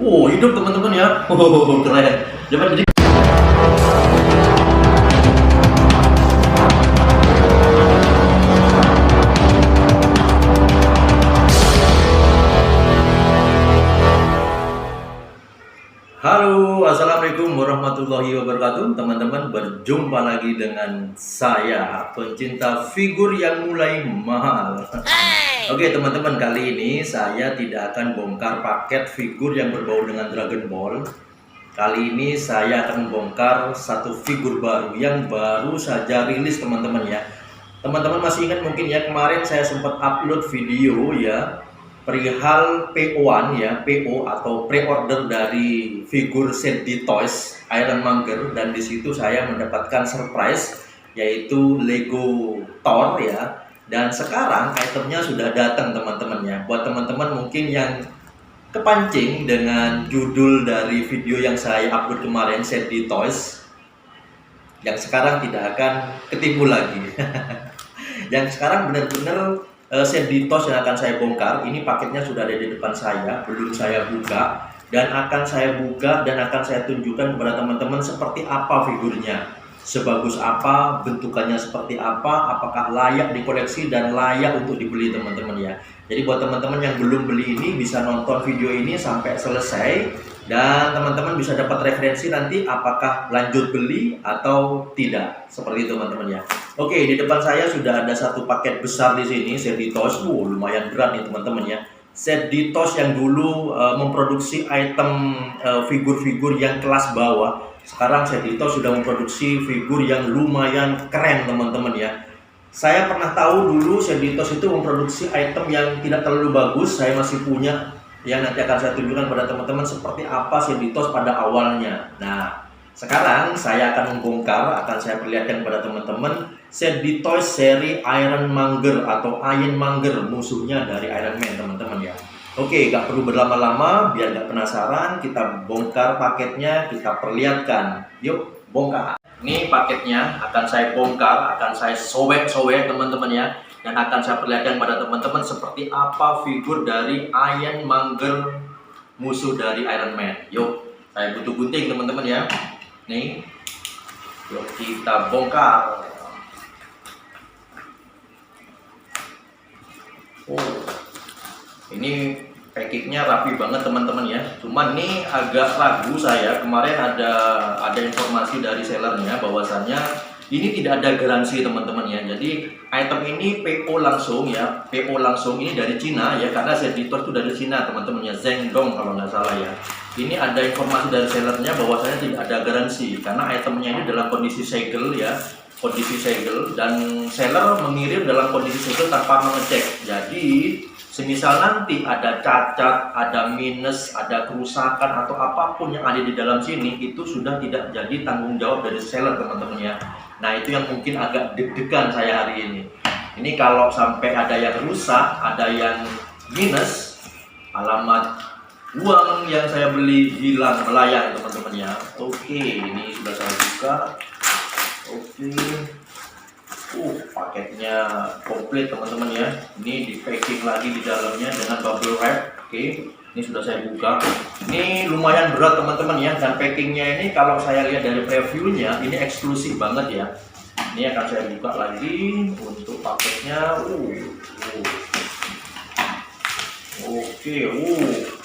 Hidup teman-teman ya. Keren. Jadi halo, assalamualaikum warahmatullahi wabarakatuh. Teman-teman, berjumpa lagi dengan saya, pencinta figur yang mulai mahal. Oke, teman-teman, kali ini saya tidak akan bongkar paket figur yang berbau dengan Dragon Ball. Kali ini saya akan membongkar satu figur baru yang baru saja rilis, teman-teman ya. Teman-teman masih ingat mungkin ya, kemarin saya sempat upload video ya perihal PO-an ya, PO atau pre-order dari figur set di Toys Ironmonger, dan di situ saya mendapatkan surprise yaitu Lego Thor ya. Dan sekarang itemnya sudah datang, teman-teman ya. Buat teman-teman mungkin yang kepancing dengan judul dari video yang saya upload kemarin, set di Toys, yang sekarang tidak akan ketipu lagi. Yang sekarang benar-benar Senditos yang akan saya bongkar. Ini paketnya sudah ada di depan saya, belum saya buka, dan akan saya buka dan akan saya tunjukkan kepada teman-teman seperti apa figurnya, sebagus apa, bentukannya seperti apa, apakah layak dikoleksi dan layak untuk dibeli, teman-teman ya. Jadi buat teman-teman yang belum beli ini bisa nonton video ini sampai selesai, dan teman-teman bisa dapat referensi nanti apakah lanjut beli atau tidak, seperti itu teman-teman ya. Oke, di depan saya sudah ada satu paket besar di sini, set di Toys. Lumayan berat nih teman-teman ya. Set di Toys yang dulu memproduksi item figur-figur yang kelas bawah, sekarang set di Toys sudah memproduksi figur yang lumayan keren, teman-teman ya. Saya pernah tahu dulu set di Toys itu memproduksi item yang tidak terlalu bagus, saya masih punya, yang nanti akan saya tunjukkan pada teman-teman seperti apa set di Toys pada awalnya. Nah, sekarang saya akan membongkar, akan saya perlihatkan kepada teman-teman set di Toys seri Ironmonger atau Ironmonger, musuhnya dari Iron Man, teman-teman ya. Oke, gak perlu berlama-lama, biar gak penasaran, kita bongkar paketnya, kita perlihatkan. Yuk, bongkar. Ini paketnya akan saya bongkar, akan saya sobek-sobek, teman-teman ya, dan akan saya perlihatkan pada teman-teman seperti apa figur dari Ironmonger, musuh dari Iron Man. Yuk, saya butuh gunting, teman-teman ya. Nih, yuk kita bongkar. Ini packingnya rapi banget, teman-teman ya. Cuman nih agak ragu saya, kemarin ada informasi dari sellernya bahwasannya ini tidak ada garansi, teman-teman ya. Jadi item ini PO langsung ya, PO langsung, ini dari Cina ya, karena editor itu dari Cina, teman-teman ya, Zhengdong kalau nggak salah ya. Ini ada informasi dari sellernya bahwasanya tidak ada garansi karena itemnya ini dalam kondisi segel ya, kondisi segel, dan seller mengirim dalam kondisi segel tanpa mengecek. Jadi semisal nanti ada cacat, ada minus, ada kerusakan atau apapun yang ada di dalam sini, itu sudah tidak jadi tanggung jawab dari seller, teman-teman ya. Nah, itu yang mungkin agak deg-degan saya hari ini. Ini kalau sampai ada yang rusak, ada yang minus, alamat uang yang saya beli hilang melayang, teman-teman ya. Oke, ini sudah saya buka. Oke. Paketnya komplit, teman-teman ya. Ini di packing lagi di dalamnya dengan bubble wrap. Oke, ini sudah saya buka. Ini lumayan berat, teman-teman ya. Dan packingnya ini kalau saya lihat dari previewnya ini eksklusif banget ya. Ini akan saya buka lagi untuk paketnya. Oke,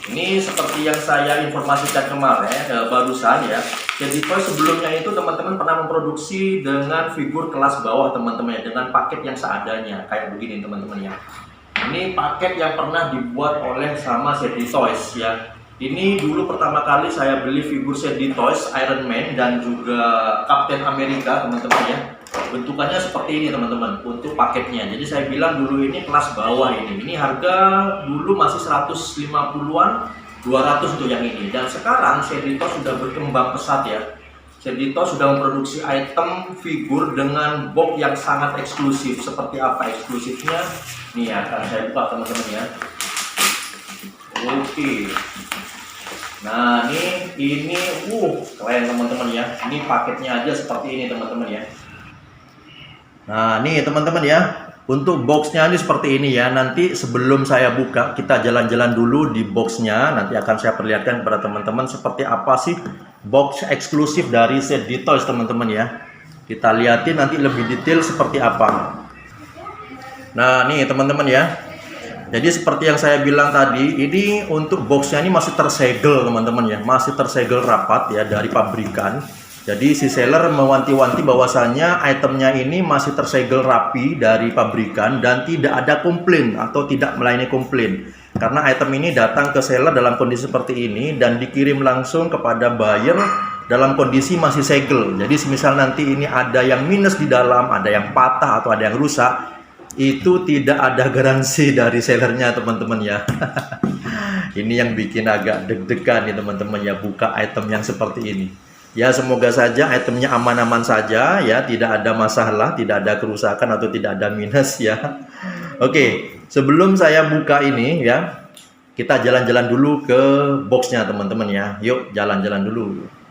ini seperti yang saya informasikan kemarin barusan ya. Jadi sebelumnya itu teman-teman pernah memproduksi dengan figur kelas bawah, teman-teman ya, dengan paket yang seadanya kayak begini, teman-teman ya. Ini paket yang pernah dibuat oleh sama set di Toys ya. Ini dulu pertama kali saya beli figur set di Toys Iron Man dan juga Captain America, teman-teman ya. Bentukannya seperti ini, teman-teman, untuk paketnya. Jadi saya bilang dulu ini kelas bawah ini. Ini harga dulu masih 150-an, 200 untuk yang ini. Dan sekarang Sedito sudah berkembang pesat ya. Sedito sudah memproduksi item figur dengan box yang sangat eksklusif. Seperti apa eksklusifnya? Nih akan saya buka, teman-teman ya. Oke. Nah, ini keren, teman-teman ya. Ini paketnya aja seperti ini, teman-teman ya. Nah, nih teman-teman ya. Untuk boxnya ini seperti ini ya. Nanti sebelum saya buka, kita jalan-jalan dulu di boxnya. Nanti akan saya perlihatkan kepada teman-teman seperti apa sih box eksklusif dari ZD Toys, teman-teman ya. Kita lihatin nanti lebih detail seperti apa. Nah, nih teman-teman ya. Jadi seperti yang saya bilang tadi, ini untuk boxnya ini masih tersegel, teman-teman ya. Masih tersegel rapat ya dari pabrikan. Jadi si seller mewanti-wanti bahwasannya itemnya ini masih tersegel rapi dari pabrikan dan tidak ada komplain atau tidak melayani komplain. Karena item ini datang ke seller dalam kondisi seperti ini dan dikirim langsung kepada buyer dalam kondisi masih segel. Jadi semisal nanti ini ada yang minus di dalam, ada yang patah atau ada yang rusak, itu tidak ada garansi dari sellernya, teman-teman ya. Ini yang bikin agak deg-degan nih teman-teman ya, buka item yang seperti ini. Ya, semoga saja itemnya aman-aman saja ya, tidak ada masalah, tidak ada kerusakan atau tidak ada minus ya. Oke, sebelum saya buka ini ya, kita jalan-jalan dulu ke boxnya teman-teman ya. Yuk jalan-jalan dulu.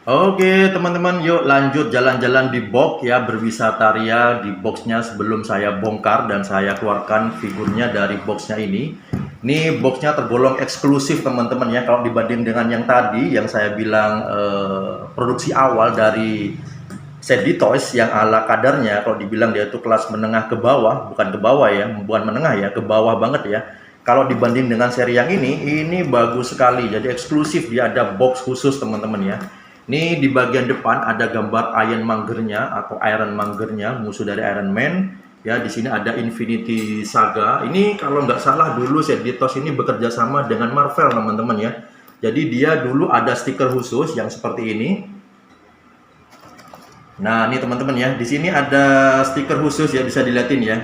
Oke teman-teman, yuk lanjut jalan-jalan di box ya, berwisata ria di boxnya sebelum saya bongkar dan saya keluarkan figurnya dari boxnya ini. Ini boxnya tergolong eksklusif teman-teman ya, kalau dibanding dengan yang tadi yang saya bilang produksi awal dari ZD Toys yang ala kadarnya, kalau dibilang dia itu kelas menengah ke bawah, bukan ke bawah ya, bukan menengah ya, ke bawah banget ya. Kalau dibanding dengan seri yang ini bagus sekali, jadi eksklusif, dia ada box khusus teman-teman ya. Ini di bagian depan ada gambar Ironmongernya atau Iron Mongernya, musuh dari Iron Man. Ya, di sini ada Infinity Saga. Ini kalau nggak salah dulu ZD Toys ini bekerja sama dengan Marvel teman-teman ya. Jadi dia dulu ada stiker khusus yang seperti ini. Nah, ini teman-teman ya, di sini ada stiker khusus ya, bisa dilihatin ya.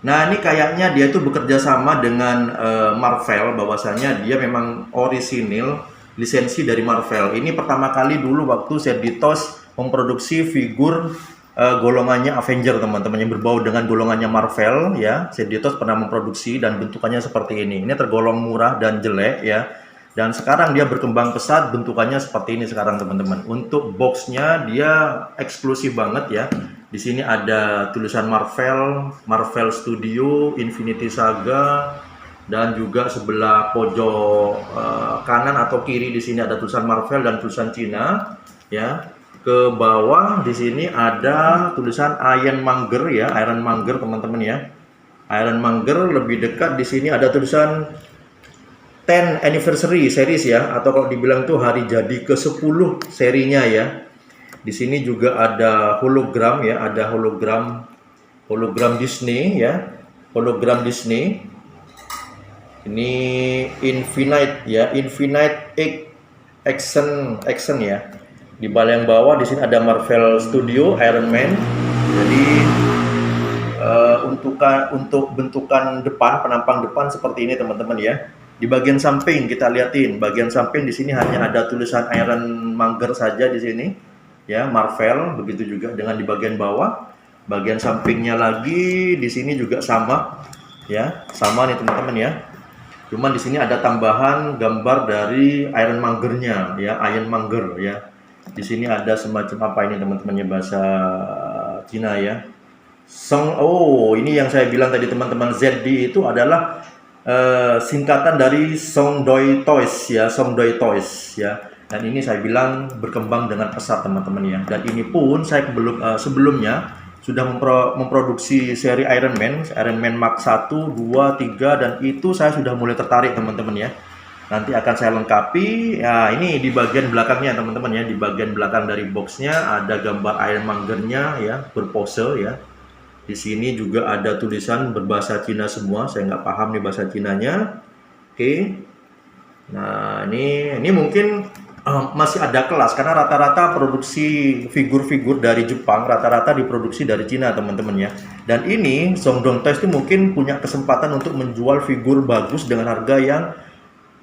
Nah, ini kayaknya dia itu bekerja sama dengan Marvel, bahwasanya dia memang orisinil lisensi dari Marvel. Ini pertama kali dulu waktu ZD Toys memproduksi figur golongannya Avenger teman-teman, yang berbau dengan golongannya Marvel ya. ZD Toys pernah memproduksi dan bentukannya seperti ini. Ini tergolong murah dan jelek ya. Dan sekarang dia berkembang pesat, bentukannya seperti ini sekarang teman-teman. Untuk boxnya dia eksklusif banget ya. Di sini ada tulisan Marvel, Marvel Studio, Infinity Saga, dan juga sebelah pojok kanan atau kiri di sini ada tulisan Marvel dan tulisan Cina ya. Ke bawah di sini ada tulisan Ironmonger ya, Ironmonger teman-teman ya. Ironmonger lebih dekat di sini ada tulisan 10 anniversary series ya, atau kalau dibilang tuh hari jadi ke-10 serinya ya. Di sini juga ada hologram ya, ada hologram Disney ya, hologram Disney. Ini Infinite ya, Infinite Action ya. Di bagian bawah di sini ada Marvel Studio Iron Man. Jadi untuk bentukan depan, penampang depan seperti ini teman-teman ya. Di bagian samping kita lihatin, bagian samping di sini hanya ada tulisan Ironmonger saja di sini ya, Marvel. Begitu juga dengan di bagian bawah, bagian sampingnya lagi di sini juga sama ya, sama nih teman-teman ya. Cuman di sini ada tambahan gambar dari Ironmongernya ya, Ironmonger ya. Di sini ada semacam apa ini teman-teman ya, bahasa Cina ya. Ini yang saya bilang tadi teman-teman, ZD itu adalah singkatan dari Songdoi Toys ya, Songdoi Toys ya. Dan ini saya bilang berkembang dengan pesat teman-teman ya. Dan ini pun saya sebelumnya sudah memproduksi seri Iron Man Mark 1, 2, 3, dan itu saya sudah mulai tertarik teman-teman ya. Nanti akan saya lengkapi ya. Ini di bagian belakangnya teman-teman ya, di bagian belakang dari boxnya ada gambar Ironmongernya ya, berpose ya. Di sini juga ada tulisan berbahasa Cina semua, saya nggak paham nih bahasa Cinanya. Oke. Nah ini mungkin masih ada kelas, karena rata-rata produksi figur-figur dari Jepang rata-rata diproduksi dari Cina teman-teman ya. Dan ini Songdong Toys itu mungkin punya kesempatan untuk menjual figur bagus dengan harga yang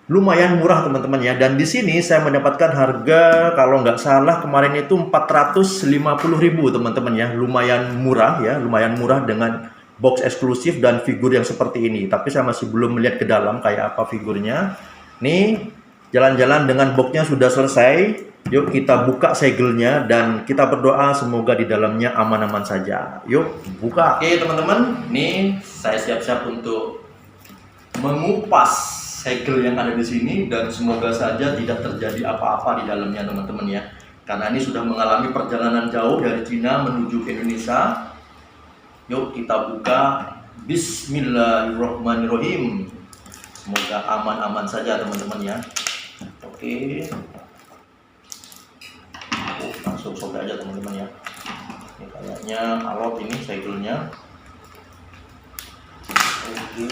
lumayan murah teman-teman ya. Dan di sini saya mendapatkan harga kalau nggak salah kemarin itu 450.000 teman-teman ya. Lumayan murah ya, lumayan murah dengan box eksklusif dan figur yang seperti ini. Tapi saya masih belum melihat ke dalam kayak apa figurnya. Nih jalan-jalan dengan boxnya sudah selesai. Yuk kita buka segelnya dan kita berdoa semoga di dalamnya aman-aman saja. Yuk buka. Oke teman-teman, nih saya siap-siap untuk mengupas segel yang ada di sini dan semoga saja tidak terjadi apa-apa di dalamnya teman-teman ya. Karena ini sudah mengalami perjalanan jauh dari Cina menuju ke Indonesia. Yuk kita buka. Bismillahirrahmanirrahim. Semoga aman-aman saja teman-teman ya. Oke. Langsung sobek aja teman-teman ya. Ini kayaknya alot ini segelnya. Oke.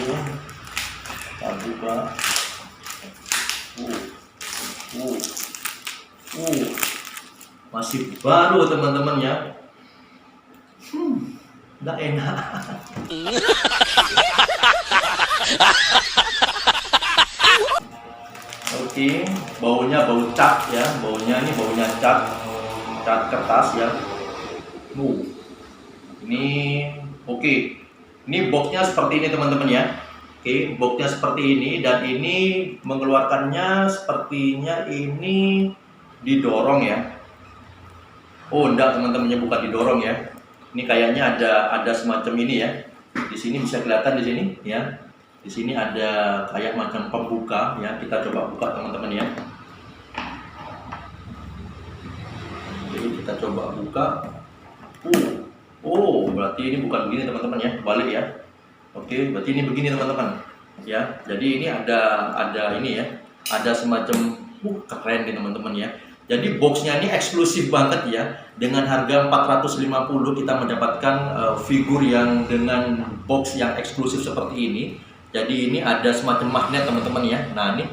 Kita buka. Masih baru teman-teman ya. Nggak enak. Oke, baunya bau cat ya, baunya ini baunya cat kertas ya. Ini oke. Ini boxnya seperti ini teman-teman ya. Oke, boxnya seperti ini dan ini mengeluarkannya sepertinya ini didorong ya. Oh, enggak teman-temannya, bukan didorong ya. Ini kayaknya ada semacam ini ya. Di sini bisa kelihatan di sini ya. Di sini ada kayak macam pembuka ya. Kita coba buka teman-teman ya. Jadi kita coba buka. Oh, berarti ini bukan begini teman-teman ya. Balik ya. Oke, berarti ini begini teman-teman. Ya. Jadi ini ada ini ya. Ada semacam keren nih teman-teman ya. Jadi boxnya ini eksklusif banget ya. Dengan harga 450 kita mendapatkan figur yang dengan box yang eksklusif seperti ini. Jadi ini ada semacam magnet teman-teman ya. Nah ini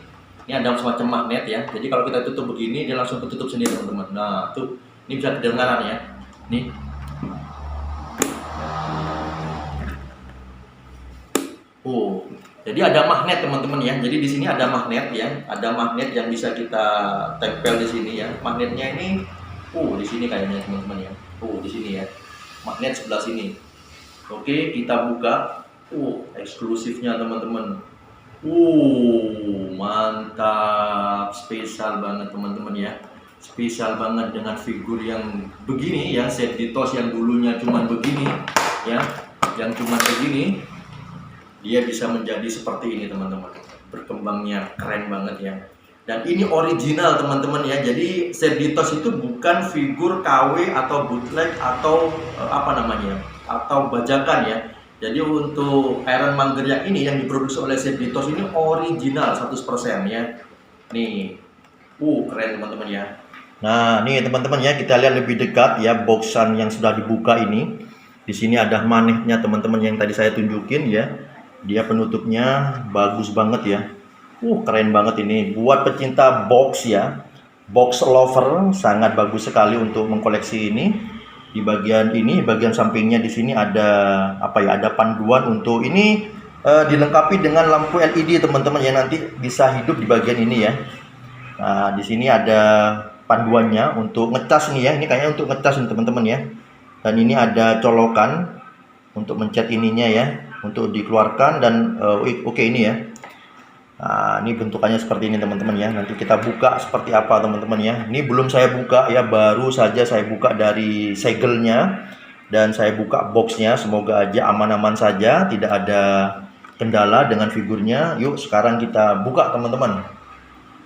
ada semacam magnet ya. Jadi kalau kita tutup begini dia langsung ketutup sendiri teman-teman. Nah tuh ini bisa kedengaran ya. Nih. Oh, jadi ada magnet teman-teman ya. Jadi di sini ada magnet ya. Ada magnet yang bisa kita tempel di sini ya. Magnetnya ini di sini kayaknya teman-teman ya. Di sini ya. Magnet sebelah sini. Oke, kita buka. Eksklusifnya teman-teman. Mantap. Spesial banget teman-teman ya. Spesial banget dengan figur yang begini ya. Set Ditos yang dulunya cuman begini ya. Yang cuman begini. Dia bisa menjadi seperti ini teman-teman. Berkembangnya keren banget ya. Dan ini original teman-teman ya. Jadi Set Ditos itu bukan figur KW atau bootleg atau apa namanya, atau bajakan ya. Jadi untuk Iron Monger yang ini yang diproduksi oleh Set Ditos ini original 100% ya. Nih. Keren teman-teman ya. Nah, nih teman-teman ya, kita lihat lebih dekat ya boxan yang sudah dibuka ini. Di sini ada magnetnya teman-teman yang tadi saya tunjukin ya. Dia penutupnya bagus banget ya. Keren banget ini. Buat pecinta box ya. Box lover sangat bagus sekali untuk mengkoleksi ini. Di bagian ini, bagian sampingnya di sini ada apa ya? Ada panduan untuk ini dilengkapi dengan lampu LED teman-teman ya, nanti bisa hidup di bagian ini ya. Nah, di sini ada panduannya untuk ngecas nih ya. Ini kayaknya untuk ngecas nih teman-teman ya. Dan ini ada colokan untuk mencet ininya ya, untuk dikeluarkan dan oke ini ya. Nah, ini bentukannya seperti ini teman-teman ya. Nanti kita buka seperti apa teman-teman ya. Ini belum saya buka ya, baru saja saya buka dari segelnya dan saya buka boxnya. Semoga aja aman-aman saja, tidak ada kendala dengan figurnya. Yuk sekarang kita buka teman-teman.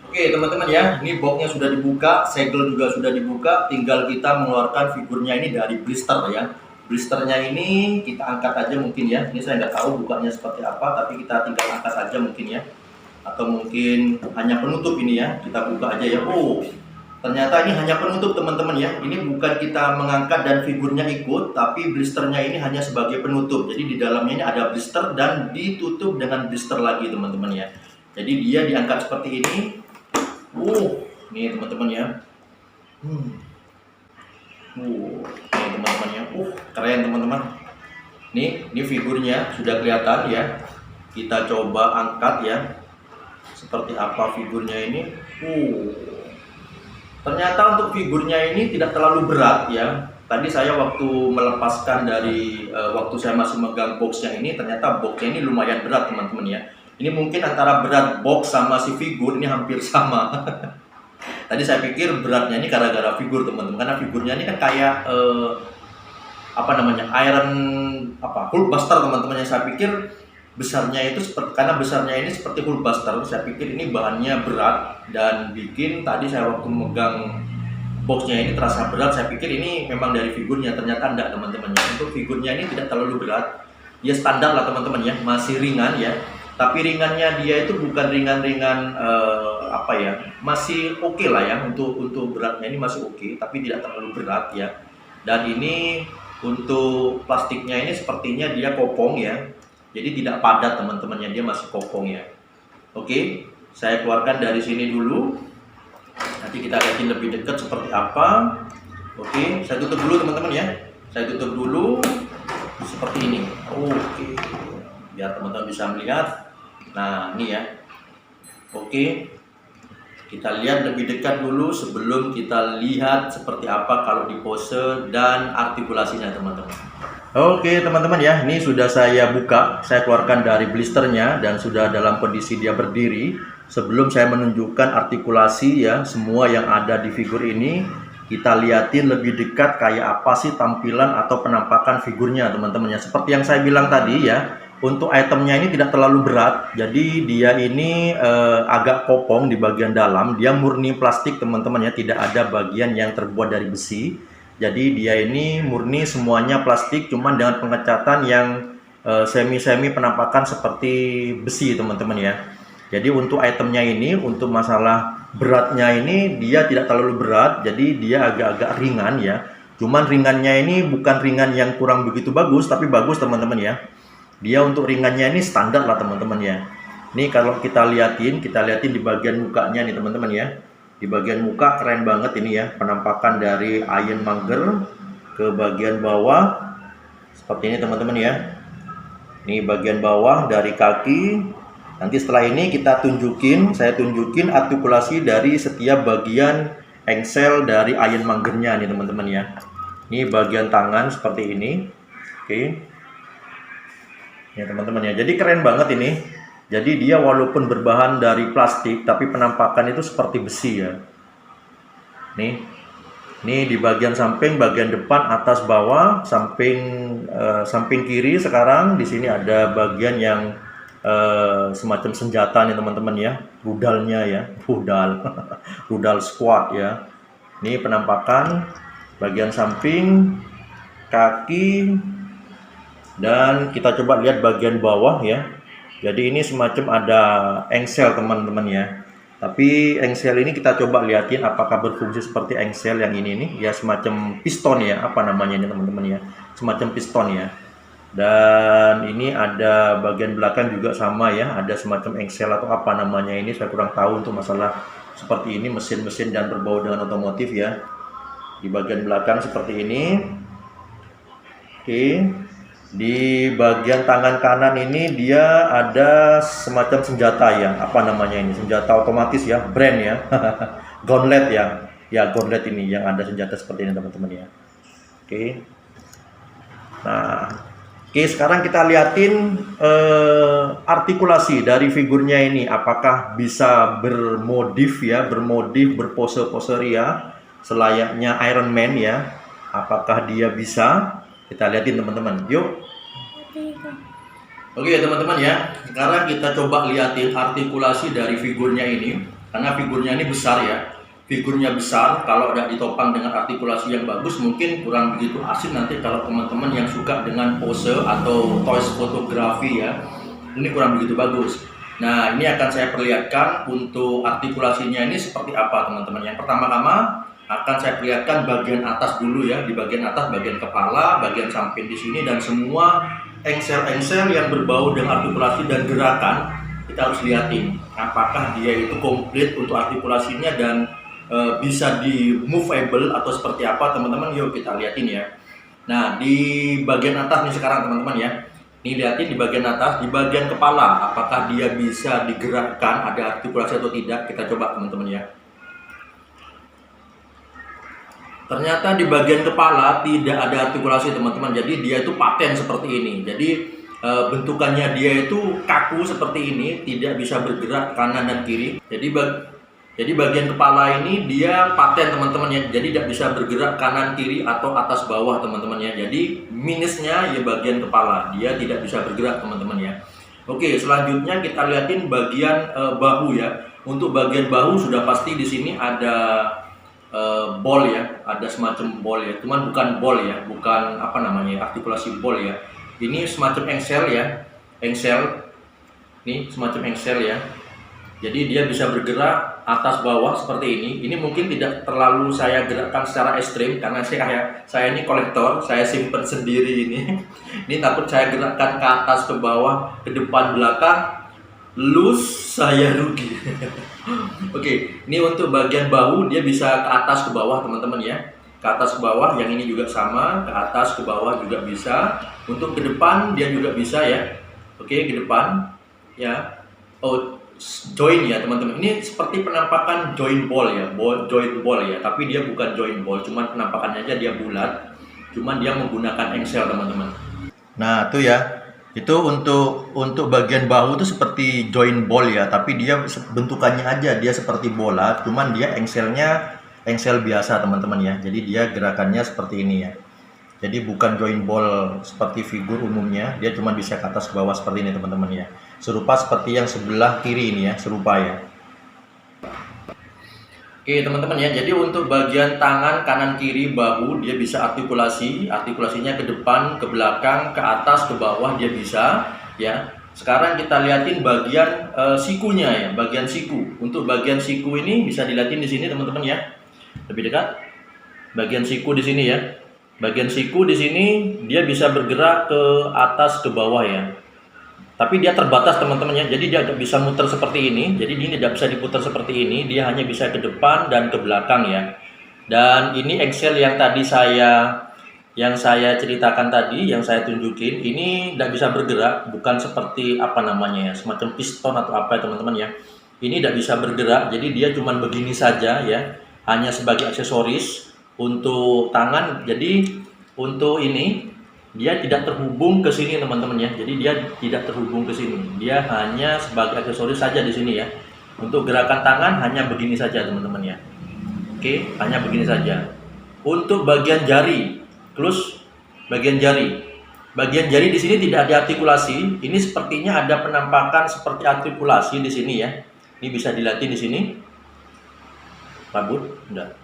Oke teman-teman ya, ini boxnya sudah dibuka, segel juga sudah dibuka. Tinggal kita mengeluarkan figurnya ini dari blister ya. Blisternya ini kita angkat aja mungkin ya. Ini saya nggak tahu bukanya seperti apa, tapi kita tinggal angkat aja mungkin ya. Atau mungkin hanya penutup ini ya. Kita buka aja ya. Ternyata ini hanya penutup teman-teman ya. Ini bukan kita mengangkat dan figurnya ikut, tapi blisternya ini hanya sebagai penutup. Jadi di dalamnya ini ada blister dan ditutup dengan blister lagi teman-teman ya. Jadi dia diangkat seperti ini. Nih teman-teman ya. Nih teman-teman ya. Keren teman-teman. Ini figurnya sudah kelihatan ya. Kita coba angkat ya. Seperti apa figurnya ini. Ternyata untuk figurnya ini tidak terlalu berat ya. Tadi saya waktu melepaskan dari waktu saya masih megang boxnya ini, ternyata boxnya ini lumayan berat teman-teman ya. Ini mungkin antara berat box sama si figur ini hampir sama. Tadi saya pikir beratnya ini gara-gara figur teman-teman, karena figurnya ini kan kayak apa namanya, Iron apa Hulkbuster teman-teman. Yang saya pikir besarnya itu seperti, karena besarnya ini seperti Hulkbuster, saya pikir ini bahannya berat dan bikin tadi saya waktu megang boxnya ini terasa berat. Saya pikir ini memang dari figurnya, ternyata enggak teman-teman ya. Untuk figurnya ini tidak terlalu berat, ya standar lah teman-teman ya, masih ringan ya. Tapi ringannya dia itu bukan ringan-ringan apa ya, masih oke lah ya, untuk beratnya ini masih oke, tapi tidak terlalu berat ya. Dan ini untuk plastiknya ini sepertinya dia kopong ya, jadi tidak padat teman-temannya, dia masih kopong ya. Oke, saya keluarkan dari sini dulu, nanti kita lihatin lebih dekat seperti apa. Oke, saya tutup dulu teman-teman ya, saya tutup dulu seperti ini. Oke, biar teman-teman bisa melihat. Nah ini ya. Oke, kita lihat lebih dekat dulu sebelum kita lihat seperti apa kalau di pose dan artikulasinya teman-teman. Oke teman-teman ya, ini sudah saya buka, saya keluarkan dari blisternya dan sudah dalam kondisi dia berdiri. Sebelum saya menunjukkan artikulasi ya, semua yang ada di figur ini, kita lihatin lebih dekat kayak apa sih tampilan atau penampakan figurnya teman-teman ya. Seperti yang saya bilang tadi ya, untuk itemnya ini tidak terlalu berat, jadi dia ini agak kopong di bagian dalam, dia murni plastik teman-teman ya, tidak ada bagian yang terbuat dari besi. Jadi dia ini murni semuanya plastik, cuman dengan pengecatan yang semi-semi penampakan seperti besi teman-teman ya. Jadi untuk itemnya ini, untuk masalah beratnya ini dia tidak terlalu berat, jadi dia agak-agak ringan ya. Cuman ringannya ini bukan ringan yang kurang begitu bagus, tapi bagus teman-teman ya. Dia untuk ringannya ini standar lah teman-teman ya. Ini kalau kita liatin di bagian mukanya nih teman-teman ya. Di bagian muka keren banget ini ya, penampakan dari Ironmonger ke bagian bawah seperti ini teman-teman ya. Ini bagian bawah dari kaki. Nanti setelah ini saya tunjukin artikulasi dari setiap bagian engsel dari Ironmonger-nya nih teman-teman ya. Ini bagian tangan seperti ini. Oke. Ya teman-teman ya, jadi keren banget ini. Jadi dia walaupun berbahan dari plastik, tapi penampakan itu seperti besi ya. Nih di bagian samping, bagian depan, atas, bawah, samping kiri. Sekarang di sini ada bagian yang semacam senjata nih teman-teman ya, rudalnya ya, rudal squad ya. Ini penampakan bagian samping, kaki. Dan kita coba lihat bagian bawah ya. Jadi ini semacam ada engsel teman-teman ya. Tapi engsel ini kita coba lihatin apakah berfungsi seperti engsel yang ini nih. Ya semacam piston ya, apa namanya ini teman-teman ya. Semacam piston ya. Dan ini ada bagian belakang juga sama ya. Ada semacam engsel atau apa namanya ini, saya kurang tahu untuk masalah seperti ini, mesin-mesin dan berbau dengan otomotif ya. Di bagian belakang seperti ini. Oke. Di bagian tangan kanan ini dia ada semacam senjata ya, apa namanya ini, senjata otomatis ya, brand ya. Gauntlet ya. Ya gauntlet ini yang ada senjata seperti ini teman-teman ya. Oke. Nah, oke, sekarang kita liatin artikulasi dari figurnya ini, apakah bisa bermodif ya, berpose-pose ria selayaknya Iron Man ya. Apakah dia bisa? Kita lihatin teman-teman, yuk. Oke teman-teman ya, sekarang kita coba lihatin artikulasi dari figurnya ini. Karena figurnya ini besar ya, figurnya besar, kalau tidak ditopang dengan artikulasi yang bagus mungkin kurang begitu asik nanti kalau teman-teman yang suka dengan pose atau toys fotografi ya. Ini kurang begitu bagus. Nah ini akan saya perlihatkan untuk artikulasinya ini seperti apa teman-teman. Yang pertama-tama akan saya perlihatkan bagian atas dulu ya. Di bagian atas, bagian kepala, bagian samping di sini, dan semua engsel-engsel yang berbau dengan artikulasi dan gerakan. Kita harus lihatin apakah dia itu komplit untuk artikulasinya dan bisa di movable atau seperti apa teman-teman. Yuk kita lihatin ya. Nah di bagian atas nih sekarang teman-teman ya. Ini lihatin di bagian atas, di bagian kepala, apakah dia bisa digerakkan, ada artikulasi atau tidak. Kita coba teman-teman ya. Ternyata di bagian kepala tidak ada artikulasi teman-teman. Jadi dia itu paten seperti ini. Jadi bentukannya dia itu kaku seperti ini, tidak bisa bergerak kanan dan kiri. Jadi bagian kepala ini dia paten teman-teman ya, jadi tidak bisa bergerak kanan kiri atau atas bawah teman-teman ya. Jadi minusnya ya bagian kepala, dia tidak bisa bergerak teman-teman ya. Oke, selanjutnya kita lihatin bagian bahu ya. Untuk bagian bahu sudah pasti di sini ada ball ya, ada semacam ball ya, cuman bukan ball ya, bukan apa namanya artikulasi ball ya. Ini semacam engsel ya, engsel. Ini semacam engsel ya. Jadi dia bisa bergerak atas bawah seperti ini. Ini mungkin tidak terlalu saya gerakkan secara ekstrim karena saya ini kolektor, saya simpen sendiri ini. Ini takut saya gerakkan ke atas, ke bawah, ke depan, belakang, lus saya rugi. Oke, ini untuk bagian bahu dia bisa ke atas ke bawah teman-teman ya. Ke atas ke bawah, yang ini juga sama, ke atas ke bawah juga bisa. Untuk ke depan dia juga bisa ya. Oke, ke depan ya. Oh, join ya teman-teman. Ini seperti penampakan join ball ya, join ball ya, tapi dia bukan join ball, cuman penampakannya aja dia bulat, cuman dia menggunakan engsel teman-teman. Nah tuh ya, itu untuk bagian bahu itu seperti join ball ya, tapi dia bentukannya aja dia seperti bola, cuman dia engselnya engsel biasa teman-teman ya. Jadi dia gerakannya seperti ini ya. Jadi bukan join ball seperti figur umumnya, dia cuma bisa ke atas ke bawah seperti ini teman-teman ya. Serupa seperti yang sebelah kiri ini ya, serupa ya. Oke teman-teman ya, jadi untuk bagian tangan kanan kiri bahu dia bisa artikulasinya ke depan, ke belakang, ke atas, ke bawah dia bisa ya. Sekarang kita lihatin bagian sikunya ya, bagian siku. Untuk bagian siku ini bisa dilihatin di sini teman-teman ya. Lebih dekat. Bagian siku di sini ya. Bagian siku di sini dia bisa bergerak ke atas ke bawah ya. Tapi dia terbatas teman-teman ya. Jadi dia tidak bisa muter seperti ini. Jadi ini tidak bisa diputar seperti ini. Dia hanya bisa ke depan dan ke belakang ya. Dan ini engsel yang tadi saya ceritakan tadi, yang saya tunjukin, ini tidak bisa bergerak, bukan seperti apa namanya ya, semacam piston atau apa ya teman-teman ya. Ini tidak bisa bergerak, jadi dia cuma begini saja ya, hanya sebagai aksesoris. Untuk tangan, jadi untuk ini dia tidak terhubung ke sini teman-teman ya. Jadi dia tidak terhubung ke sini. Dia hanya sebagai aksesoris saja di sini ya. Untuk gerakan tangan hanya begini saja teman-teman ya. Oke, hanya begini saja. Untuk bagian jari, terus bagian jari. Bagian jari di sini tidak ada artikulasi. Ini sepertinya ada penampakan seperti artikulasi di sini ya. Ini bisa dilihat di sini. Rambut, enggak.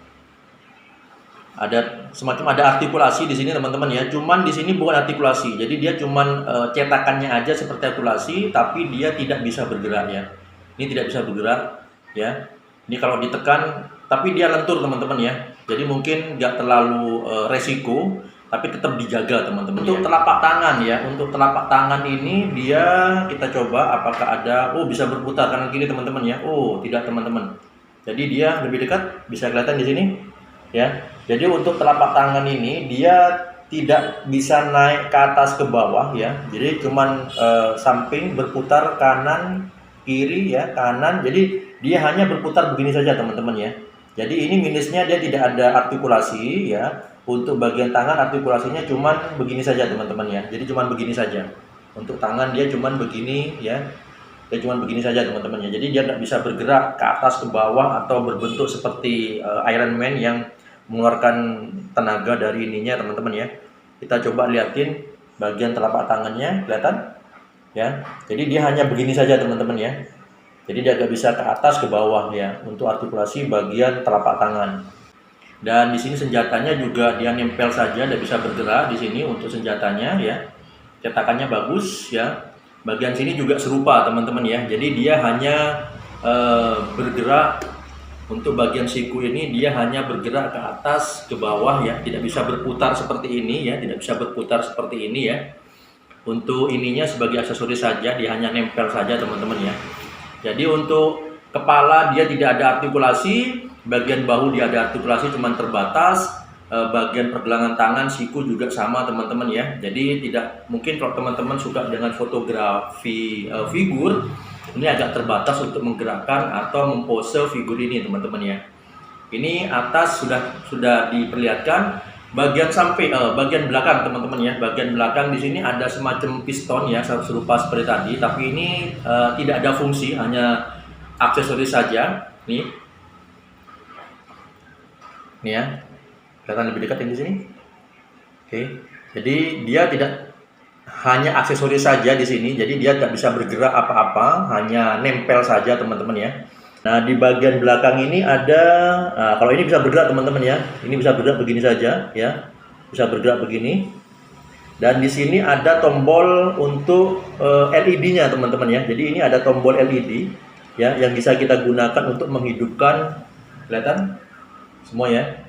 Ada semacam ada artikulasi di sini teman-teman ya. Cuman di sini bukan artikulasi. Jadi dia cuman cetakannya aja seperti artikulasi, tapi dia tidak bisa bergerak ya. Ini tidak bisa bergerak ya. Ini kalau ditekan, tapi dia lentur teman-teman ya. Jadi mungkin nggak terlalu resiko, tapi tetap dijaga teman-teman. Untuk telapak tangan ya. Untuk telapak tangan ini dia kita coba apakah ada. Oh, bisa berputar kanan kiri teman-teman ya. Oh, tidak teman-teman. Jadi dia lebih dekat, bisa kelihatan di sini ya. Jadi untuk telapak tangan ini dia tidak bisa naik ke atas ke bawah ya. Jadi cuman samping berputar kanan kiri ya, kanan. Jadi dia hanya berputar begini saja teman-teman ya. Jadi ini minusnya dia tidak ada artikulasi ya. Untuk bagian tangan artikulasinya cuman begini saja teman-teman ya. Jadi cuman begini saja. Untuk tangan dia cuman begini ya. Dia cuman begini saja teman-teman ya. Jadi dia tidak bisa bergerak ke atas ke bawah atau berbentuk seperti Iron Man yang mengeluarkan tenaga dari ininya teman-teman ya. Kita coba liatin bagian telapak tangannya, kelihatan ya. Jadi dia hanya begini saja teman-teman ya. Jadi dia tidak bisa ke atas ke bawah ya untuk artikulasi bagian telapak tangan. Dan di sini senjatanya juga dia nempel saja, tidak bisa bergerak di sini untuk senjatanya ya. Cetakannya bagus ya. Bagian sini juga serupa teman-teman ya. Jadi dia hanya bergerak. Untuk bagian siku ini dia hanya bergerak ke atas ke bawah ya, tidak bisa berputar seperti ini ya, tidak bisa berputar seperti ini ya. Untuk ininya sebagai aksesoris saja, dia hanya nempel saja teman-teman ya. Jadi untuk kepala dia tidak ada artikulasi, bagian bahu dia ada artikulasi cuman terbatas, bagian pergelangan tangan siku juga sama teman-teman ya. Jadi tidak mungkin kalau teman-teman suka dengan fotografi figur, ini agak terbatas untuk menggerakkan atau mempose figur ini teman-teman ya. Ini atas sudah diperlihatkan, bagian samping, bagian belakang teman-teman ya. Bagian belakang di sini ada semacam piston ya, serupa seperti tadi, tapi ini tidak ada fungsi, hanya aksesoris saja. Nih ya, kelihatan lebih dekat yang di sini. Oke, jadi dia tidak hanya aksesoris saja di sini, jadi dia tidak bisa bergerak apa-apa, hanya nempel saja teman-teman ya. Nah di bagian belakang ini ada, kalau ini bisa bergerak teman-teman ya, ini bisa bergerak begini saja ya, bisa bergerak begini. Dan di sini ada tombol untuk LED-nya teman-teman ya. Jadi ini ada tombol LED ya, yang bisa kita gunakan untuk menghidupkan, kelihatan semua ya,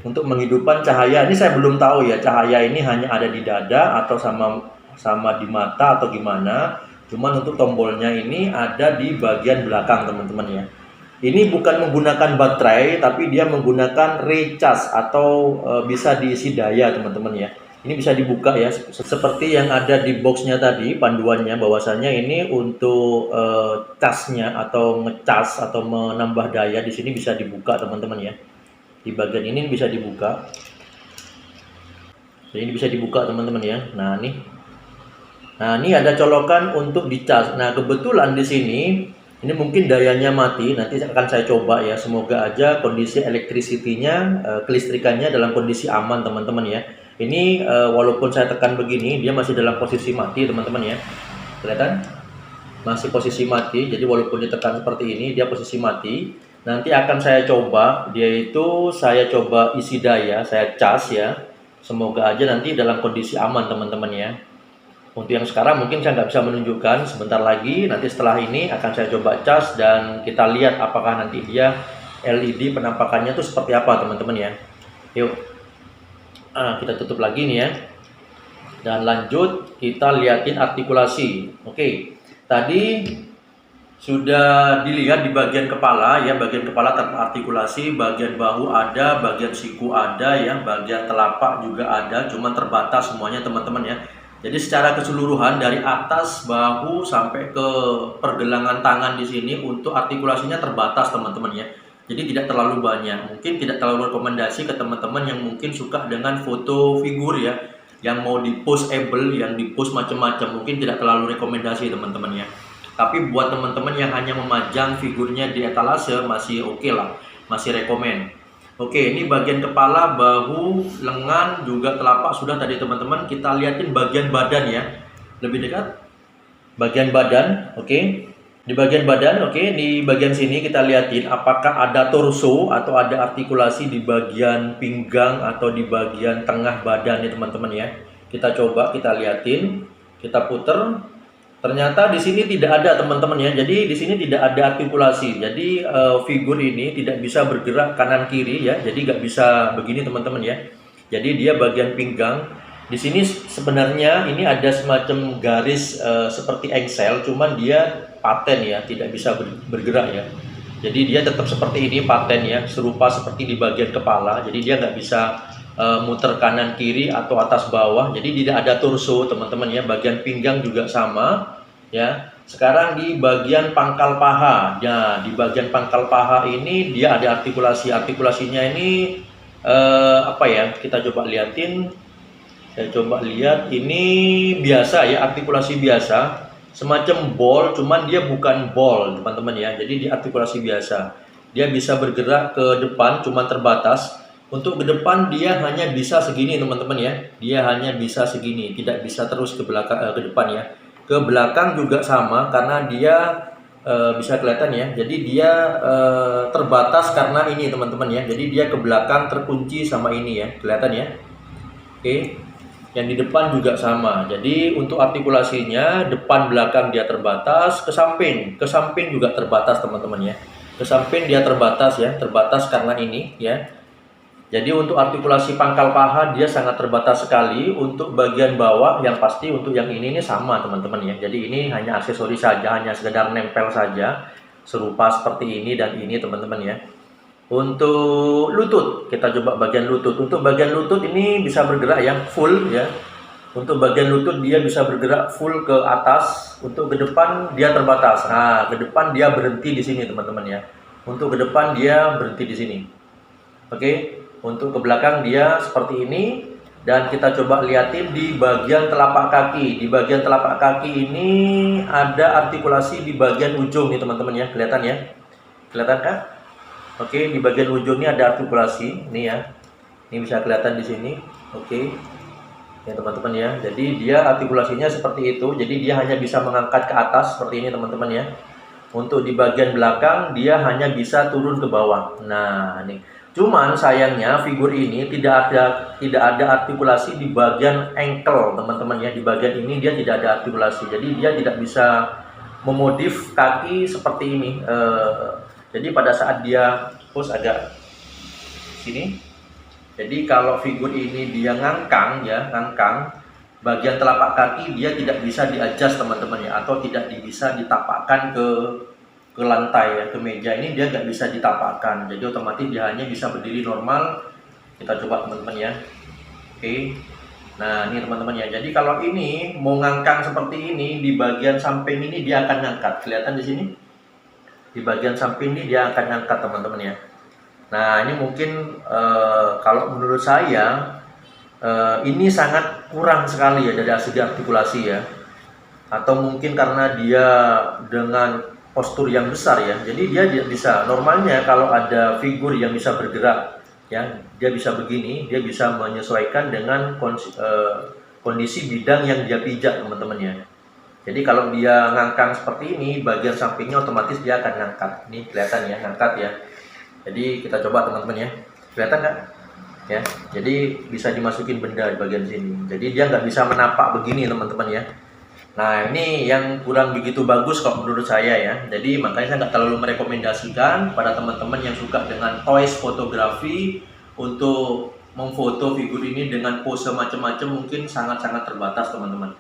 untuk menghidupkan cahaya. Ini saya belum tahu ya, cahaya ini hanya ada di dada atau sama di mata atau gimana. Cuman untuk tombolnya ini ada di bagian belakang teman-teman ya. Ini bukan menggunakan baterai, tapi dia menggunakan recharge atau bisa diisi daya teman-teman ya. Ini bisa dibuka ya, seperti yang ada di boxnya tadi, panduannya bahwasanya ini untuk casnya atau ngecas atau menambah daya. Di sini bisa dibuka teman-teman ya. Di bagian ini bisa dibuka. Jadi ini bisa dibuka teman-teman ya. Nah ini ada colokan untuk dicas. Nah kebetulan di sini ini mungkin dayanya mati. Nanti akan saya coba ya. Semoga aja kondisi electricity-nya, kelistrikannya dalam kondisi aman teman-teman ya. Ini walaupun saya tekan begini, dia masih dalam posisi mati teman-teman ya. Kelihatan? Masih posisi mati. Jadi walaupun ditekan seperti ini, dia posisi mati. Nanti akan saya coba, yaitu saya coba isi daya, saya cas ya. Semoga aja nanti dalam kondisi aman teman-teman ya. Untuk yang sekarang mungkin saya nggak bisa menunjukkan, sebentar lagi, nanti setelah ini akan saya coba cas dan kita lihat apakah nanti dia LED penampakannya itu seperti apa teman-teman ya. Yuk, kita tutup lagi nih ya. Dan lanjut kita lihatin artikulasi. Oke, tadi sudah dilihat di bagian kepala ya, bagian kepala tanpa artikulasi, bagian bahu ada, bagian siku ada ya, bagian telapak juga ada, cuma terbatas semuanya teman-teman ya. Jadi secara keseluruhan dari atas bahu sampai ke pergelangan tangan di sini untuk artikulasinya terbatas teman-teman ya. Jadi tidak terlalu banyak. Mungkin tidak terlalu rekomendasi ke teman-teman yang mungkin suka dengan foto figur ya, yang mau di postable, yang di post macam-macam, mungkin tidak terlalu rekomendasi teman-teman ya. Tapi buat teman-teman yang hanya memajang figurnya di etalase masih oke lah, masih rekomen. Oke, ini bagian kepala, bahu, lengan, juga telapak sudah tadi teman-teman. Kita lihatin bagian badan ya, lebih dekat. Bagian badan, oke. Di bagian badan, oke. Di bagian sini kita lihatin apakah ada torso atau ada artikulasi di bagian pinggang atau di bagian tengah badan ya teman-teman ya. Kita coba, kita lihatin, kita puter. Ternyata di sini tidak ada teman-teman ya. Jadi di sini tidak ada artikulasi. Jadi figur ini tidak bisa bergerak kanan kiri ya. Jadi nggak bisa begini teman-teman ya. Jadi dia bagian pinggang. Di sini sebenarnya ini ada semacam garis seperti engsel, cuman dia paten ya, tidak bisa bergerak ya. Jadi dia tetap seperti ini paten ya, serupa seperti di bagian kepala. Jadi dia nggak bisa muter kanan kiri atau atas bawah. Jadi tidak ada torso teman-teman ya. Bagian pinggang juga sama ya. Sekarang di bagian pangkal paha. Nah di bagian pangkal paha ini dia ada artikulasi. Artikulasinya ini apa ya? Kita coba liatin. Saya coba lihat, ini biasa ya, artikulasi biasa, semacam ball, cuman dia bukan ball teman-teman ya. Jadi di artikulasi biasa, dia bisa bergerak ke depan, cuman terbatas. Untuk ke depan dia hanya bisa segini teman-teman ya, dia hanya bisa segini, tidak bisa terus ke belakang, ke depan ya. Ke belakang juga sama, karena dia bisa kelihatan ya. Jadi dia terbatas karena ini teman-teman ya. Jadi dia ke belakang terkunci sama ini ya, kelihatan ya. Oke. Yang di depan juga sama. Jadi untuk artikulasinya depan belakang dia terbatas, ke samping juga terbatas teman-teman ya. Ke samping dia terbatas ya, terbatas karena ini ya. Jadi untuk artikulasi pangkal paha dia sangat terbatas sekali. Untuk bagian bawah yang pasti untuk yang ini sama teman-teman ya. Jadi ini hanya aksesoris saja, hanya sekedar nempel saja, serupa seperti ini dan ini teman-teman ya. Untuk lutut, kita coba bagian lutut. Untuk bagian lutut ini bisa bergerak ya, full ya. Untuk bagian lutut dia bisa bergerak full ke atas. Untuk ke depan dia terbatas. Nah, ke depan dia berhenti di sini teman-teman ya. Untuk ke depan dia berhenti di sini. Oke. Untuk ke belakang dia seperti ini. Dan kita coba liatin di bagian telapak kaki. Di bagian telapak kaki ini ada artikulasi di bagian ujung nih teman-teman ya. Kelihatan ya? Kelihatan kan? Oke, di bagian ujung ini ada artikulasi. Nih ya. Ini bisa kelihatan di sini. Oke. Ya teman-teman ya. Jadi dia artikulasinya seperti itu. Jadi dia hanya bisa mengangkat ke atas seperti ini teman-teman ya. Untuk di bagian belakang dia hanya bisa turun ke bawah. Nah, nih. Cuman sayangnya figur ini tidak ada artikulasi di bagian ankle teman-teman ya. Di bagian ini dia tidak ada artikulasi. Jadi dia tidak bisa memodif kaki seperti ini. Jadi pada saat dia push agak sini. Jadi kalau figur ini dia ngangkang ya, bagian telapak kaki dia tidak bisa di-adjust teman-teman ya, atau tidak bisa ditapakkan ke lantai ya, ke meja ini dia nggak bisa ditapakkan. Jadi otomatis dia hanya bisa berdiri normal. Kita coba teman-teman ya. Oke. Nah ini teman-teman ya. Jadi kalau ini mau ngangkang seperti ini, di bagian samping ini dia akan ngangkat. Kelihatan di sini? Di bagian samping ini dia akan ngangkat teman-teman ya. Nah ini mungkin kalau menurut saya ini sangat kurang sekali ya dari segi artikulasi ya. Atau mungkin karena dia dengan postur yang besar ya, jadi dia tidak bisa. Normalnya kalau ada figur yang bisa bergerak ya, dia bisa begini, dia bisa menyesuaikan dengan kondisi bidang yang dia pijak teman-teman ya. Jadi kalau dia ngangkang seperti ini, bagian sampingnya otomatis dia akan ngangkat. Ini kelihatan ya, ngangkat ya. Jadi kita coba teman-teman ya, kelihatan nggak ya? Jadi bisa dimasukin benda di bagian sini, jadi dia nggak bisa menapak begini teman-teman ya. Nah ini yang kurang begitu bagus kalau menurut saya ya. Jadi makanya saya nggak terlalu merekomendasikan pada teman-teman yang suka dengan toys fotografi untuk memfoto figur ini dengan pose macam-macam, mungkin sangat-sangat terbatas teman-teman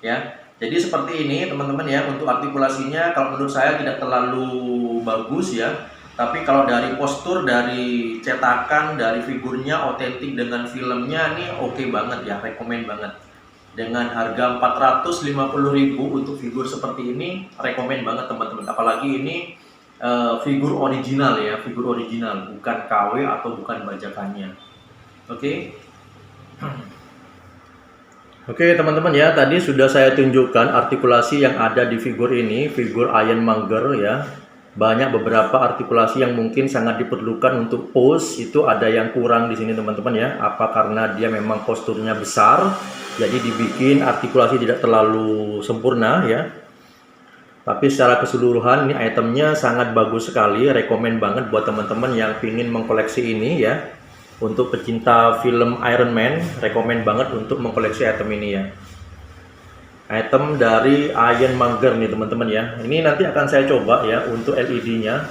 ya. Jadi seperti ini teman-teman ya. Untuk artikulasinya kalau menurut saya tidak terlalu bagus ya. Tapi kalau dari postur, dari cetakan, dari figurnya otentik dengan filmnya, ini oke banget ya, rekomen banget. Dengan harga 450.000 untuk figur seperti ini, rekomen banget teman-teman. Apalagi ini figur original ya, figur original, bukan KW atau bukan bajakannya. Oke. Oke teman-teman ya, tadi sudah saya tunjukkan artikulasi yang ada di figur ini, figur Ironmonger ya. Banyak beberapa artikulasi yang mungkin sangat diperlukan untuk pose, itu ada yang kurang di sini teman-teman ya. Apa karena dia memang posturnya besar, jadi dibikin artikulasi tidak terlalu sempurna ya. Tapi secara keseluruhan ini itemnya sangat bagus sekali, rekomen banget buat teman-teman yang ingin mengkoleksi ini ya. Untuk pecinta film Iron Man, rekomen banget untuk mengkoleksi item ini ya. Item dari Ironmonger nih teman-teman ya. Ini nanti akan saya coba ya untuk LED-nya.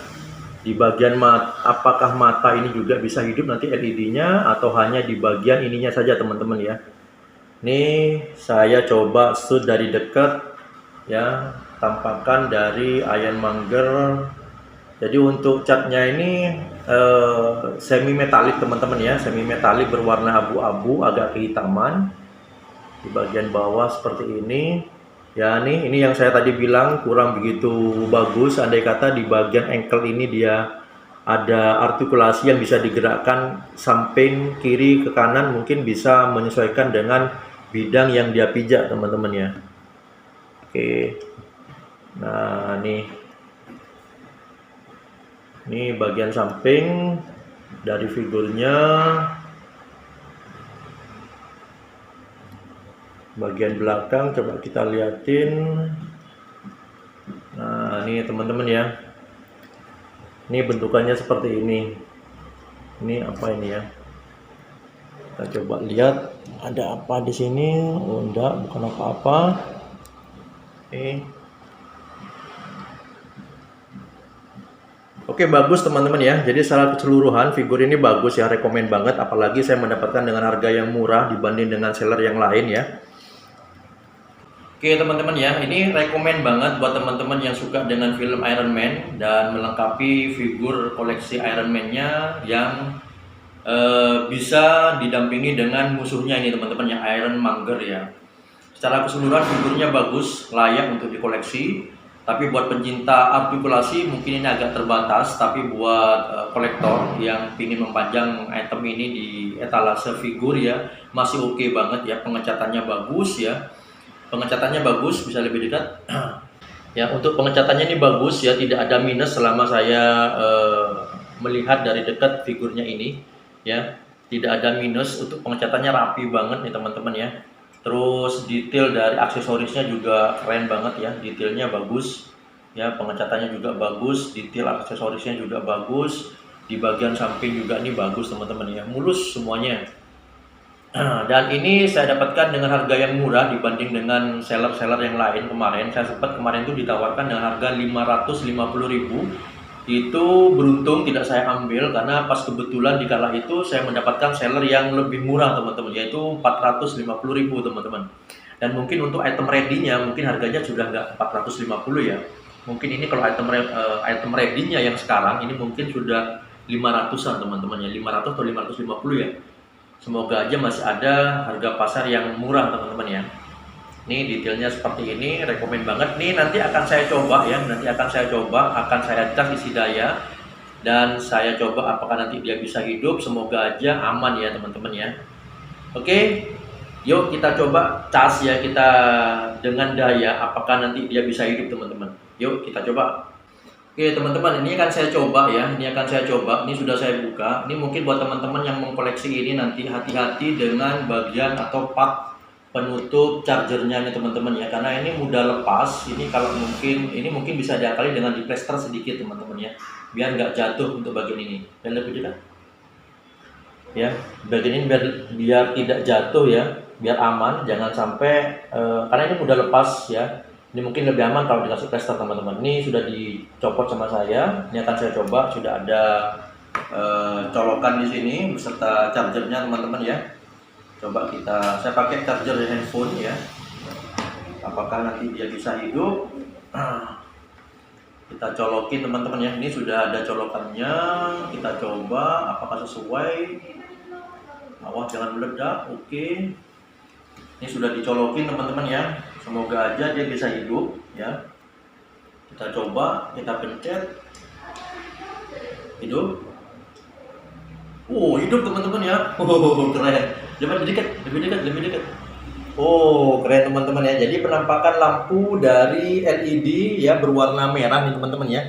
Di bagian apakah mata ini juga bisa hidup nanti LED-nya, atau hanya di bagian ininya saja teman-teman ya. Ini saya coba shoot dari dekat ya, tampakan dari Ironmonger. Jadi untuk catnya ini semi metalik teman-teman ya, semi metalik berwarna abu-abu agak kehitaman. Di bagian bawah seperti ini ya. Ini yang saya tadi bilang kurang begitu bagus. Andai kata di bagian ankle ini dia ada artikulasi yang bisa digerakkan samping kiri ke kanan, mungkin bisa menyesuaikan dengan bidang yang dia pijak teman-teman ya. Oke. Nah ini bagian samping dari figurnya. Bagian belakang coba kita liatin. Nah ini teman-teman ya, ini bentukannya seperti ini. Ini apa ini ya, kita coba lihat ada apa di sini. Oh enggak, bukan apa-apa. Oke, bagus teman-teman ya. Jadi secara keseluruhan figur ini bagus ya, rekomen banget. Apalagi saya mendapatkan dengan harga yang murah dibanding dengan seller yang lain ya. Oke teman-teman ya, ini rekomen banget buat teman-teman yang suka dengan film Iron Man dan melengkapi figur koleksi Iron Man-nya yang bisa didampingi dengan musuhnya ini teman-teman yang Ironmonger ya. Secara keseluruhan figurnya bagus, layak untuk dikoleksi. Tapi buat pencinta artikulasi mungkin ini agak terbatas, tapi buat kolektor yang ingin memanjang item ini di etalase figur ya, masih oke banget ya. Pengecatannya bagus ya. Pengecatannya bagus, bisa lebih dekat. Ya, untuk pengecatannya ini bagus ya, tidak ada minus selama saya melihat dari dekat figurnya ini ya. Tidak ada minus, untuk pengecatannya rapi banget nih teman-teman ya. Terus detail dari aksesorisnya juga keren banget ya, detailnya bagus ya, pengecatannya juga bagus, detail aksesorisnya juga bagus, di bagian samping juga ini bagus teman-teman ya, mulus semuanya. Dan ini saya dapatkan dengan harga yang murah dibanding dengan seller-seller yang lain kemarin. Saya sempat kemarin itu ditawarkan dengan harga 550.000. Itu beruntung tidak saya ambil karena pas kebetulan di kala itu saya mendapatkan seller yang lebih murah teman-teman, yaitu 450.000 teman-teman. Dan mungkin untuk item ready-nya mungkin harganya sudah nggak 450 ya. Mungkin ini kalau item ready-nya yang sekarang ini mungkin sudah 500-an teman-teman ya, 500 atau 550 ya. Semoga aja masih ada harga pasar yang murah teman-teman ya. Ini detailnya seperti ini, rekomen banget. Nih nanti akan saya coba ya, akan saya cas isi daya dan saya coba apakah nanti dia bisa hidup. Semoga aja aman ya teman-teman ya. Oke, yuk kita coba cas ya, kita dengan daya apakah nanti dia bisa hidup teman-teman. Yuk kita coba. Oke teman-teman, ini akan saya coba ya, ini sudah saya buka. Ini mungkin buat teman-teman yang mengkoleksi ini nanti hati-hati dengan bagian atau part penutup chargernya nih teman-teman ya, karena ini mudah lepas. Ini kalau mungkin bisa diakali dengan di plester sedikit teman-teman ya, biar nggak jatuh untuk bagian ini. Dan lebih dekat ya, bagian ini biar tidak jatuh ya, biar aman, jangan sampai karena ini mudah lepas ya. Ini mungkin lebih aman kalau dikasih plester teman-teman. Ini sudah dicopot sama saya, ini akan saya coba, sudah ada colokan di sini beserta chargernya teman-teman ya. Coba saya pakai charger handphone ya, apakah nanti dia bisa hidup. Kita colokin teman-teman ya, ini sudah ada colokannya, kita coba apakah sesuai. Awas jangan meledak. Oke, ini sudah dicolokin teman-teman ya, semoga aja dia bisa hidup ya. Kita coba, kita pencet, hidup. Hidup teman-teman ya. Keren. Coba lebih dekat. Oh, keren teman-teman ya. Jadi penampakan lampu dari LED ya berwarna merah nih teman-teman ya.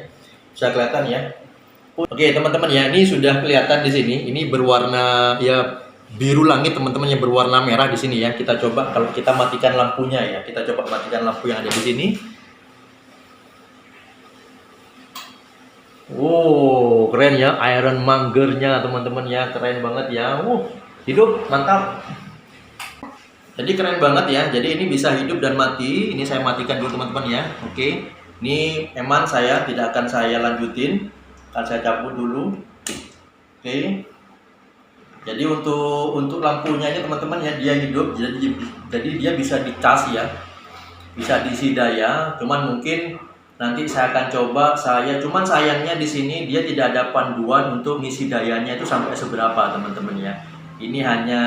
Bisa kelihatan ya. Oke, teman-teman ya, ini sudah kelihatan di sini. Ini berwarna ya biru langit teman-teman, yang berwarna merah di sini ya. Kita coba kalau kita matikan lampunya ya. Kita coba matikan lampu yang ada di sini. Keren ya, Iron Monger-nya teman-teman ya, keren banget ya. Hidup, mantap. Jadi keren banget ya. Jadi ini bisa hidup dan mati. Ini saya matikan dulu teman-teman ya. Oke. Ini eman saya tidak akan saya lanjutin. Akan saya cabut dulu. Oke. Jadi untuk lampunya ini teman-teman ya, dia hidup. Jadi dia bisa dicas ya. Bisa diisi daya. Cuman mungkin nanti saya akan coba cuman sayangnya di sini dia tidak ada panduan untuk ngisi dayanya itu sampai seberapa teman-teman ya. Ini hanya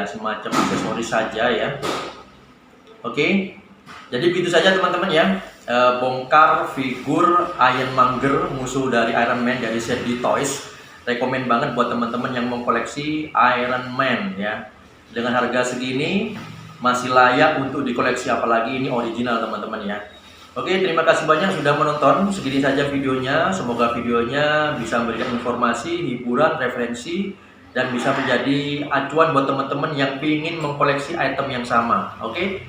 semacam aksesoris saja ya. Oke. Jadi begitu saja teman-teman ya. Bongkar figur Ironmonger, musuh dari Iron Man dari ZD Toys. Rekomen banget buat teman-teman yang mau koleksi Iron Man ya. Dengan harga segini masih layak untuk dikoleksi, apalagi ini original teman-teman ya. Oke, terima kasih banyak sudah menonton. Segini saja videonya. Semoga videonya bisa memberikan informasi, hiburan, referensi, dan bisa menjadi acuan buat teman-teman yang ingin mengkoleksi item yang sama. Oke,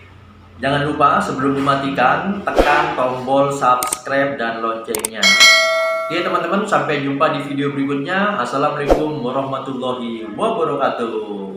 jangan lupa sebelum dimatikan tekan tombol subscribe dan loncengnya. Oke teman-teman, sampai jumpa di video berikutnya. Assalamualaikum warahmatullahi wabarakatuh.